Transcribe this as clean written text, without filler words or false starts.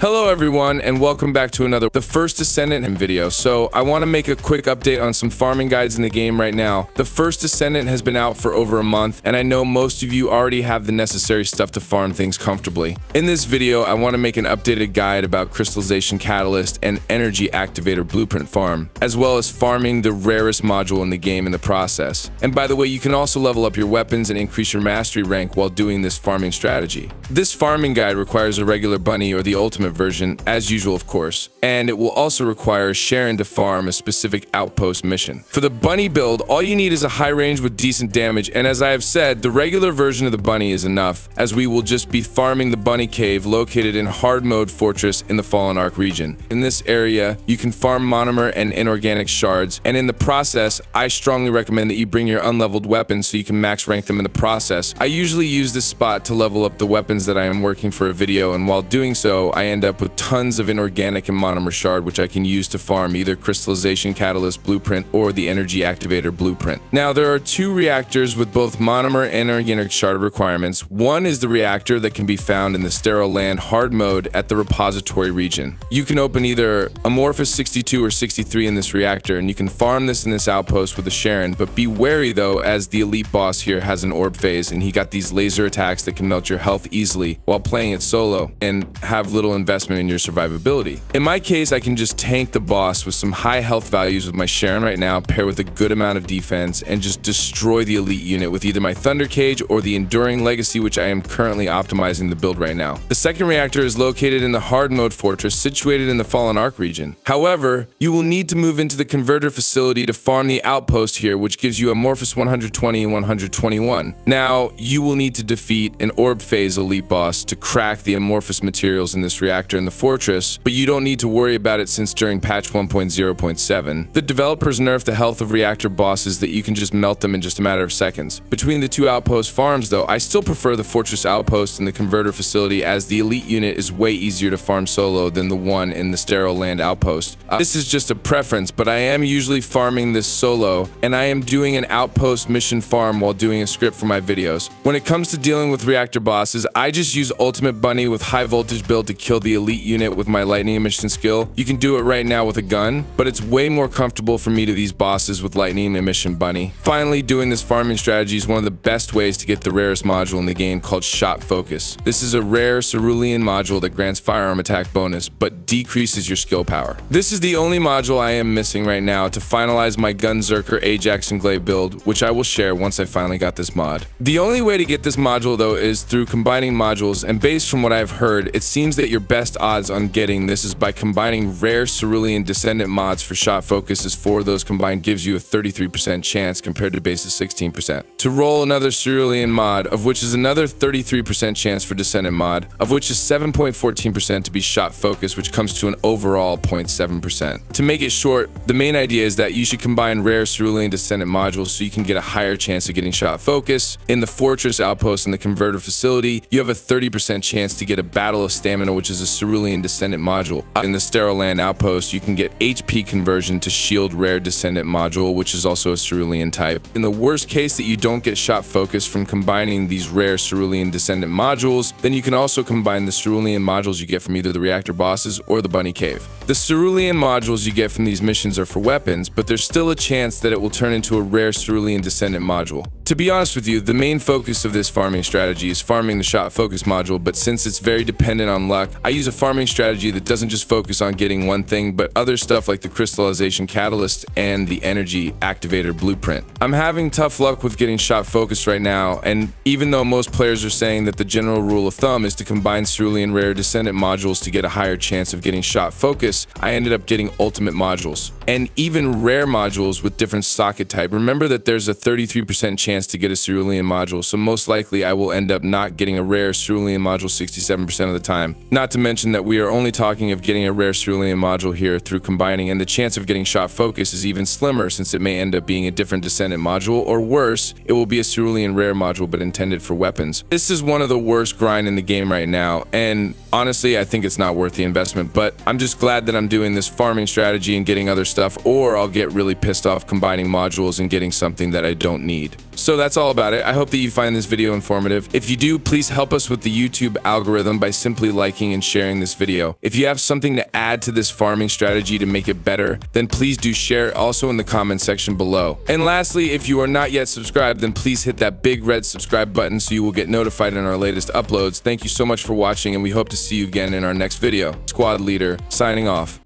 Hello everyone, and welcome back to the first Descendant video. So I want to make a quick update on some farming guides in the game right now. The first Descendant has been out for over a month, and I know most of you already have the necessary stuff to farm things comfortably. In this video, I want to make an updated guide about crystallization catalyst and energy activator blueprint farm, as well as farming the rarest module in the game in the process. And by the way, you can also level up your weapons and increase your mastery rank while doing this farming strategy. This farming guide requires a regular bunny or the ultimate version, as usual of course, and it will also require Sharon to farm a specific outpost mission. For the bunny build, all you need is a high range with decent damage, and as I have said, the regular version of the bunny is enough, as we will just be farming the bunny cave located in hard mode fortress in the Fallen Ark region. In this area, you can farm monomer and inorganic shards, and in the process, I strongly recommend that you bring your unleveled weapons so you can max rank them in the process. I usually use this spot to level up the weapons that I am working for a video, and while doing so, I end up with tons of inorganic and monomer shard, which I can use to farm either crystallization catalyst blueprint or the energy activator blueprint. Now, there are two reactors with both monomer and inorganic shard requirements. One is the reactor that can be found in the sterile land hard mode at the repository region. You can open either Amorphous 62 or 63 in this reactor, and you can farm this in this outpost with a Sharon, but be wary though, as the elite boss here has an orb phase, and he got these laser attacks that can melt your health easily while playing it solo and have little investment in your survivability. In my case, I can just tank the boss with some high health values with my Sharon right now, pair with a good amount of defense, and just destroy the elite unit with either my Thunder Cage or the Enduring Legacy, which I am currently optimizing the build right now. The second reactor is located in the hard mode fortress situated in the Fallen Ark region. However, you will need to move into the converter facility to farm the outpost here, which gives you Amorphous 120 and 121. Now, you will need to defeat an orb phase elite boss to crack the amorphous materials in this reactor in the fortress, but you don't need to worry about it since during patch 1.0.7, the developers nerfed the health of reactor bosses that you can just melt them in just a matter of seconds. Between the two outpost farms though, I still prefer the fortress outpost and the converter facility, as the elite unit is way easier to farm solo than the one in the sterile land outpost. This is just a preference, but I am usually farming this solo, and I am doing an outpost mission farm while doing a script for my videos. When it comes to dealing with reactor bosses, I just use ultimate bunny with high voltage build to kill the elite unit with my lightning emission skill. You can do it right now with a gun, but it's way more comfortable for me to these bosses with lightning emission bunny. Finally, doing this farming strategy is one of the best ways to get the rarest module in the game, called Shot Focus. This is a rare cerulean module that grants firearm attack bonus, but decreases your skill power. This is the only module I am missing right now to finalize my Gunzerker Ajax and Glaive build, which I will share once I finally got this mod. The only way to get this module though is through combining modules, and based from what I've heard, it seems that your best odds on getting this is by combining rare cerulean Descendant mods for Shot Focus, as 4 of those combined gives you a 33% chance compared to base's 16%. To roll another cerulean mod, of which is another 33% chance for Descendant mod, of which is 7.14% to be Shot Focus, which comes to an overall 0.7%. To make it short, the main idea is that you should combine rare cerulean Descendant modules so you can get a higher chance of getting Shot Focus. In the fortress outpost and the converter facility, you have a 30% chance to get a Battle of Stamina, which is a cerulean Descendant module. In the sterile land outpost, you can get HP conversion to shield rare Descendant module, which is also a cerulean type. In the worst case that you don't get Shot Focus from combining these rare cerulean Descendant modules, then you can also combine the cerulean modules you get from either the reactor bosses or the bunny cave. The cerulean modules you get from these missions are for weapons, but there's still a chance that it will turn into a rare cerulean Descendant module. To be honest with you, the main focus of this farming strategy is farming the Shot Focus module, but since it's very dependent on luck, I use a farming strategy that doesn't just focus on getting one thing, but other stuff like the crystallization catalyst and the energy activator blueprint. I'm having tough luck with getting Shot Focus right now, and even though most players are saying that the general rule of thumb is to combine cerulean rare Descendant modules to get a higher chance of getting Shot Focus, I ended up getting ultimate modules. And even rare modules with different socket type. Remember that there's a 33% chance to get a cerulean module, so most likely I will end up not getting a rare cerulean module 67% of the time. Not to mention that we are only talking of getting a rare cerulean module here through combining, and the chance of getting Shot Focus is even slimmer, since it may end up being a different Descendant module, or worse, it will be a cerulean rare module but intended for weapons. This is one of the worst grind in the game right now, and honestly I think it's not worth the investment, but I'm just glad that I'm doing this farming strategy and getting other stuff, or I'll get really pissed off combining modules and getting something that I don't need. So that's all about it. I hope that you find this video informative. If you do, please help us with the YouTube algorithm by simply liking and sharing this video. If you have something to add to this farming strategy to make it better, then please do share it also in the comment section below. And lastly, if you are not yet subscribed, then please hit that big red subscribe button so you will get notified in our latest uploads. Thank you so much for watching, and we hope to see you again in our next video. Squad Leader, signing off.